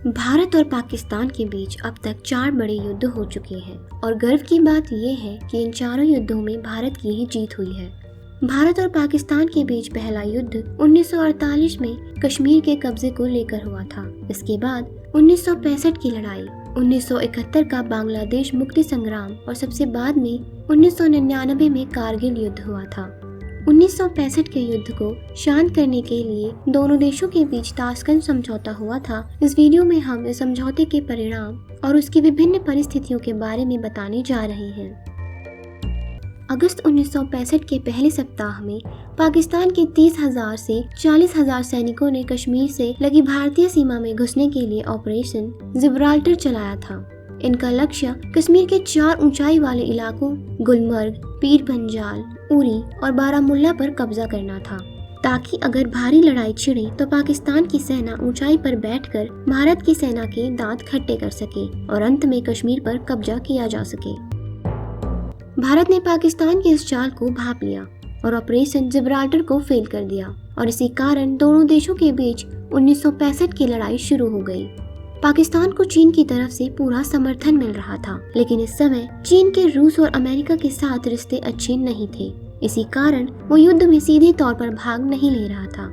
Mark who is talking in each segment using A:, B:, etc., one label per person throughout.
A: भारत और पाकिस्तान के बीच अब तक 4 बड़े युद्ध हो चुके हैं और गर्व की बात यह है कि इन चारों युद्धों में भारत की ही जीत हुई है। भारत और पाकिस्तान के बीच पहला युद्ध 1948 में कश्मीर के कब्जे को लेकर हुआ था। इसके बाद 1965 की लड़ाई, 1971 का बांग्लादेश मुक्ति संग्राम और सबसे बाद में 1999 में कारगिल युद्ध हुआ था। 1965 के युद्ध को शांत करने के लिए दोनों देशों के बीच ताशकंद समझौता हुआ था। इस वीडियो में हम इस समझौते के परिणाम और उसकी विभिन्न परिस्थितियों के बारे में बताने जा रहे हैं। अगस्त 1965 के पहले सप्ताह में पाकिस्तान के 30,000 से 40,000 सैनिकों ने कश्मीर से लगी भारतीय सीमा में घुसने के लिए ऑपरेशन जिब्राल्टर चलाया था। इनका लक्ष्य कश्मीर के 4 ऊंचाई वाले इलाकों गुलमर्ग, पीर पंजाल, उरी और बारामुल्ला पर कब्जा करना था, ताकि अगर भारी लड़ाई छिड़े तो पाकिस्तान की सेना ऊंचाई पर बैठकर भारत की सेना के दांत खट्टे कर सके और अंत में कश्मीर पर कब्जा किया जा सके। भारत ने पाकिस्तान की इस चाल को भांप लिया और ऑपरेशन जिब्राल्टर को फेल कर दिया और इसी कारण दोनों देशों के बीच 1965 की लड़ाई शुरू हो गई। पाकिस्तान को चीन की तरफ से पूरा समर्थन मिल रहा था, लेकिन इस समय चीन के रूस और अमेरिका के साथ रिश्ते अच्छे नहीं थे। इसी कारण वो युद्ध में सीधे तौर पर भाग नहीं ले रहा था।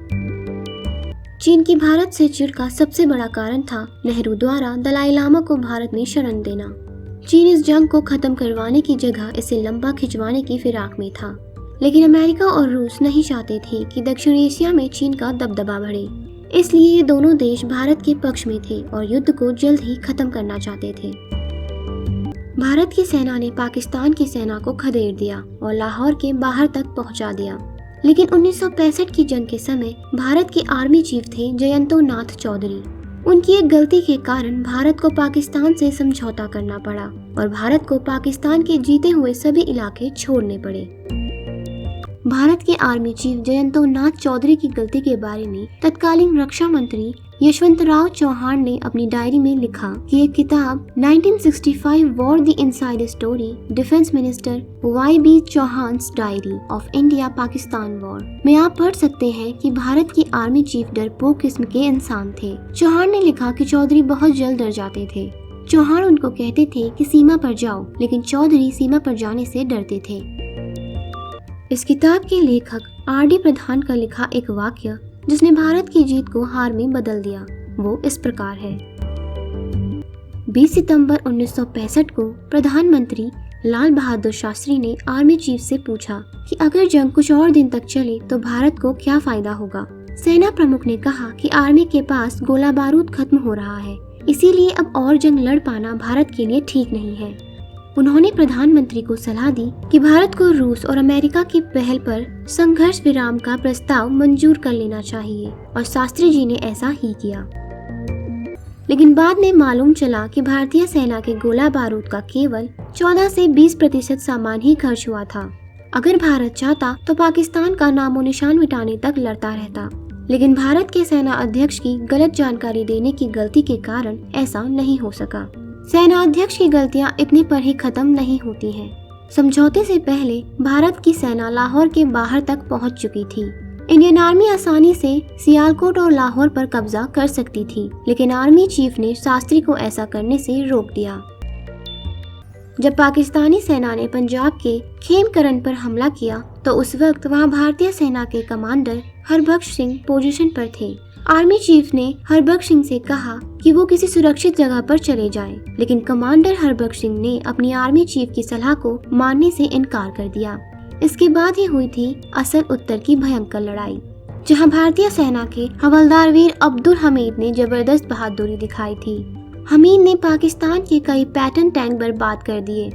A: चीन की भारत से चिढ़ का सबसे बड़ा कारण था नेहरू द्वारा दलाई लामा को भारत में शरण देना। चीन इस जंग को खत्म करवाने की जगह इसे लंबा खिंचवाने की फिराक में था, लेकिन अमेरिका और रूस नहीं चाहते थे कि दक्षिण एशिया में चीन का दबदबा बढ़े। इसलिए ये दोनों देश भारत के पक्ष में थे और युद्ध को जल्द ही खत्म करना चाहते थे। भारत की सेना ने पाकिस्तान की सेना को खदेड़ दिया और लाहौर के बाहर तक पहुंचा दिया। लेकिन 1965 की जंग के समय भारत के आर्मी चीफ थे जयंतो नाथ चौधरी। उनकी एक गलती के कारण भारत को पाकिस्तान से समझौता करना पड़ा और भारत को पाकिस्तान के जीते हुए सभी इलाके छोड़ने पड़े। भारत के आर्मी चीफ जयंतो नाथ चौधरी की गलती के बारे में तत्कालीन रक्षा मंत्री यशवंतराव चौहान ने अपनी डायरी में लिखा कि ये किताब 1965 war the inside story defence minister YB Chauhan's diary of India Pakistan war में आप पढ़ सकते हैं कि भारत की आर्मी चीफ डरपोक किस्म के इंसान थे। चौहान ने लिखा कि चौधरी बहुत जल्द डर जाते थे। चौहान उनको कहते थे कि सीमा पर जाओ, लेकिन चौधरी सीमा पर जाने से डरते थे। इस किताब के लेखक RD प्रधान का लिखा एक वाक्य जिसने भारत की जीत को हार में बदल दिया, वो इस प्रकार है। 20 सितंबर 1965 को प्रधानमंत्री लाल बहादुर शास्त्री ने आर्मी चीफ से पूछा कि अगर जंग कुछ और दिन तक चले तो भारत को क्या फायदा होगा। सेना प्रमुख ने कहा कि आर्मी के पास गोला बारूद खत्म हो रहा है, इसीलिए अब और जंग लड़ पाना भारत के लिए ठीक नहीं है। उन्होंने प्रधानमंत्री को सलाह दी कि भारत को रूस और अमेरिका की पहल पर संघर्ष विराम का प्रस्ताव मंजूर कर लेना चाहिए और शास्त्री जी ने ऐसा ही किया। लेकिन बाद में मालूम चला कि भारतीय सेना के गोला बारूद का केवल 14 से 20% सामान ही खर्च हुआ था। अगर भारत चाहता तो पाकिस्तान का नामो निशान मिटाने तक लड़ता रहता, लेकिन भारत के सेना अध्यक्ष की गलत जानकारी देने की गलती के कारण ऐसा नहीं हो सका। सेना अध्यक्ष की गलतियां इतने पर ही खत्म नहीं होती हैं। समझौते से पहले भारत की सेना लाहौर के बाहर तक पहुंच चुकी थी। इंडियन आर्मी आसानी से सियालकोट और लाहौर पर कब्जा कर सकती थी, लेकिन आर्मी चीफ ने शास्त्री को ऐसा करने से रोक दिया। जब पाकिस्तानी सेना ने पंजाब के खेमकरन पर हमला किया तो उस वक्त वहां भारतीय सेना के कमांडर हरबख्श सिंह पोजीशन पर थे। आर्मी चीफ ने हरबख्श सिंह से कहा कि वो किसी सुरक्षित जगह पर चले जाएं, लेकिन कमांडर हरबख्श सिंह ने अपनी आर्मी चीफ की सलाह को मानने से इनकार कर दिया। इसके बाद ही हुई थी असल उत्तर की भयंकर लड़ाई, जहां भारतीय सेना के हवलदार वीर अब्दुल हमीद ने जबरदस्त बहादुरी दिखाई थी। हमीद ने पाकिस्तान के कई पैटर्न टैंक बर्बाद कर दिए।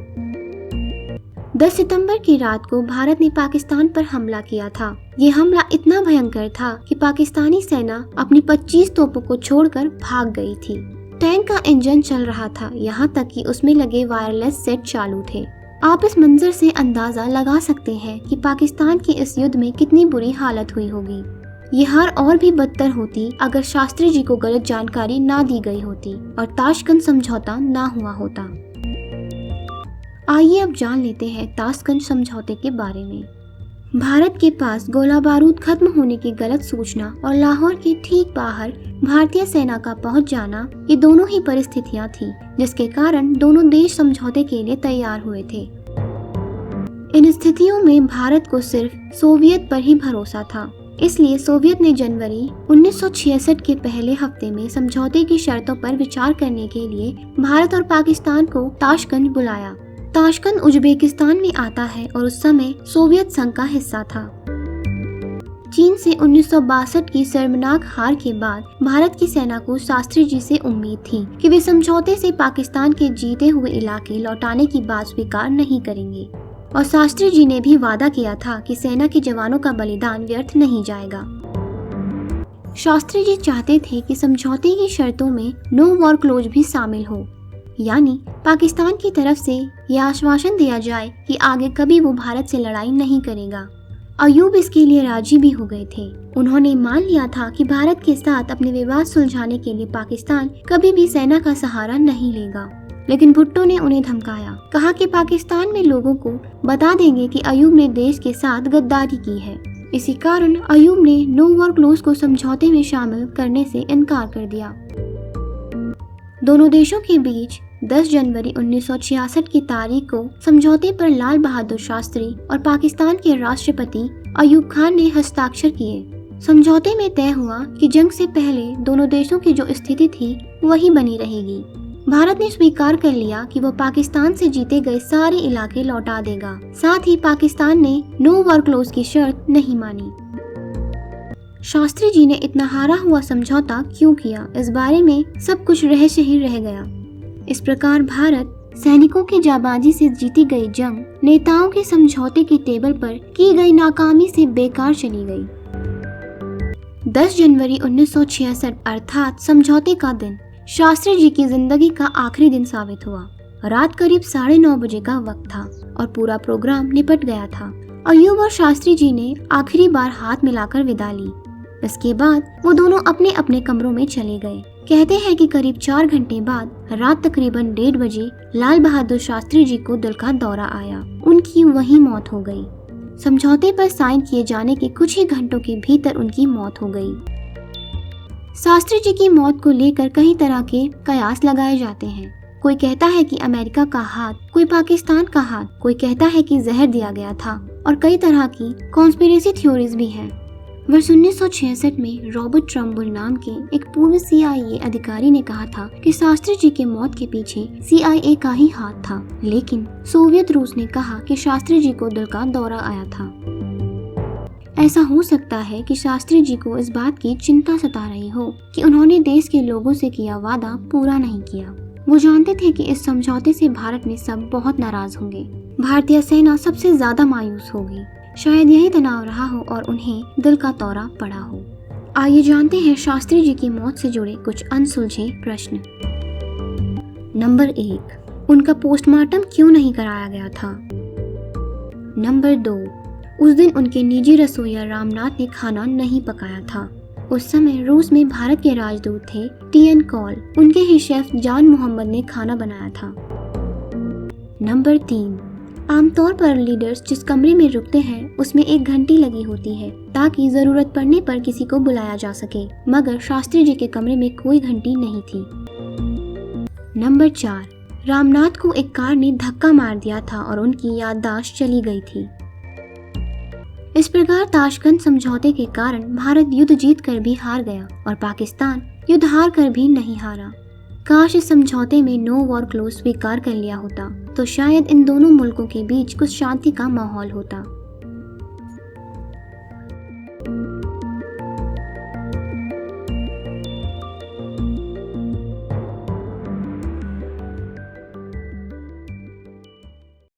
A: 10 सितंबर की रात को भारत ने पाकिस्तान पर हमला किया था। ये हमला इतना भयंकर था कि पाकिस्तानी सेना अपनी 25 तोपों को छोड़कर भाग गई थी। टैंक का इंजन चल रहा था, यहाँ तक कि उसमें लगे वायरलेस सेट चालू थे। आप इस मंजर से अंदाजा लगा सकते हैं कि पाकिस्तान की इस युद्ध में कितनी बुरी हालत हुई होगी। ये हार और भी बदतर होती अगर शास्त्री जी को गलत जानकारी ना दी गई होती और ताशकंद समझौता ना हुआ होता। आइए अब जान लेते हैं ताशकंद समझौते के बारे में। भारत के पास गोला बारूद खत्म होने की गलत सूचना और लाहौर के ठीक बाहर भारतीय सेना का पहुंच जाना, ये दोनों ही परिस्थितियां थी जिसके कारण दोनों देश समझौते के लिए तैयार हुए थे। इन स्थितियों में भारत को सिर्फ सोवियत पर ही भरोसा था। इसलिए सोवियत ने जनवरी 1966 के पहले हफ्ते में समझौते की शर्तों पर विचार करने के लिए भारत और पाकिस्तान को ताशकंद बुलाया। ताशकंद उज्बेकिस्तान में आता है और उस समय सोवियत संघ का हिस्सा था। चीन से 1962 की शर्मनाक हार के बाद भारत की सेना को शास्त्री जी से उम्मीद थी कि वे समझौते से पाकिस्तान के जीते हुए इलाके लौटाने की बात स्वीकार नहीं करेंगे, और शास्त्री जी ने भी वादा किया था कि सेना के जवानों का बलिदान व्यर्थ नहीं जाएगा। शास्त्री जी चाहते थे कि समझौते की शर्तों में नो वॉर क्लोज भी शामिल हो, यानी पाकिस्तान की तरफ से यह आश्वासन दिया जाए कि आगे कभी वो भारत से लड़ाई नहीं करेगा। अयूब इसके लिए राजी भी हो गए थे। उन्होंने मान लिया था कि भारत के साथ अपने विवाद सुलझाने के लिए पाकिस्तान कभी भी सेना का सहारा नहीं लेगा, लेकिन भुट्टो ने उन्हें धमकाया, कहा कि पाकिस्तान में लोगों को बता देंगे कि अयूब ने देश के साथ गद्दारी की है। इसी कारण अयूब ने नो वॉर क्लोज को समझौते में शामिल करने से इनकार कर दिया। दोनों देशों के बीच 10 जनवरी 1966 की तारीख को समझौते पर लाल बहादुर शास्त्री और पाकिस्तान के राष्ट्रपति अयूब खान ने हस्ताक्षर किए। समझौते में तय हुआ कि जंग से पहले दोनों देशों की जो स्थिति थी वही बनी रहेगी। भारत ने स्वीकार कर लिया कि वो पाकिस्तान से जीते गए सारे इलाके लौटा देगा। साथ ही पाकिस्तान ने नो वॉर क्लोज की शर्त नहीं मानी। शास्त्री जी ने इतना हारा हुआ समझौता क्यों किया, इस बारे में सब कुछ रहस्य ही रह गया। इस प्रकार भारत सैनिकों की जाबाजी से जीती गई जंग नेताओं के समझौते की टेबल पर की गई नाकामी से बेकार चली गई। 10 जनवरी 1966 अर्थात समझौते का दिन शास्त्री जी की जिंदगी का आखिरी दिन साबित हुआ। रात करीब 9:30 बजे का वक्त था और पूरा प्रोग्राम निपट गया था। अयूब और शास्त्री जी ने आखिरी बार हाथ मिलाकर विदा ली। इसके बाद वो दोनों अपने अपने कमरों में चले गए। कहते हैं कि करीब 4 घंटे बाद रात तकरीबन 1:30 बजे लाल बहादुर शास्त्री जी को दिल का दौरा आया। उनकी वहीं मौत हो गई। समझौते पर साइन किए जाने के कुछ ही घंटों के भीतर उनकी मौत हो गई। शास्त्री जी की मौत को लेकर कई तरह के कयास लगाए जाते हैं। कोई कहता है कि अमेरिका का हाथ, कोई पाकिस्तान का हाथ, कोई कहता है कि जहर दिया गया था, और कई तरह की कॉन्स्पिरेसी थ्योरीज भी हैं। वर्ष 1966 में रॉबर्ट ट्रम्बुल नाम के एक पूर्व CIA अधिकारी ने कहा था कि शास्त्री जी के मौत के पीछे CIA का ही हाथ था, लेकिन सोवियत रूस ने कहा कि शास्त्री जी को दिल का दौरा आया था। ऐसा हो सकता है कि शास्त्री जी को इस बात की चिंता सता रही हो कि उन्होंने देश के लोगों से किया वादा पूरा नहीं किया। वो जानते थे कि इस समझौते से भारत में सब बहुत नाराज होंगे। भारतीय सेना सबसे ज्यादा मायूस होगी। शायद यही तनाव रहा हो और उन्हें दिल का दौरा पड़ा हो। आइए जानते हैं शास्त्री जी की मौत से जुड़े कुछ अनसुलझे प्रश्न। नंबर 1, उनका पोस्टमार्टम क्यों नहीं कराया गया था? नंबर 2, उस दिन उनके निजी रसोइया रामनाथ ने खाना नहीं पकाया था। उस समय रूस में भारत के राजदूत थे TN कॉल, उनके ही शेफ जान मोहम्मद ने खाना बनाया था। नंबर 3, आमतौर पर लीडर्स जिस कमरे में रुकते हैं उसमें एक घंटी लगी होती है ताकि जरूरत पड़ने पर किसी को बुलाया जा सके, मगर शास्त्री जी के कमरे में कोई घंटी नहीं थी। नंबर 4, रामनाथ को एक कार ने धक्का मार दिया था और उनकी याददाश्त चली गई थी। इस प्रकार ताशकंद समझौते के कारण भारत युद्ध जीत कर भी हार गया और पाकिस्तान युद्ध हार कर भी नहीं हारा। काश इस समझौते में नो वॉर क्लोज स्वीकार कर लिया होता तो शायद इन दोनों मुल्कों के बीच कुछ शांति का माहौल होता।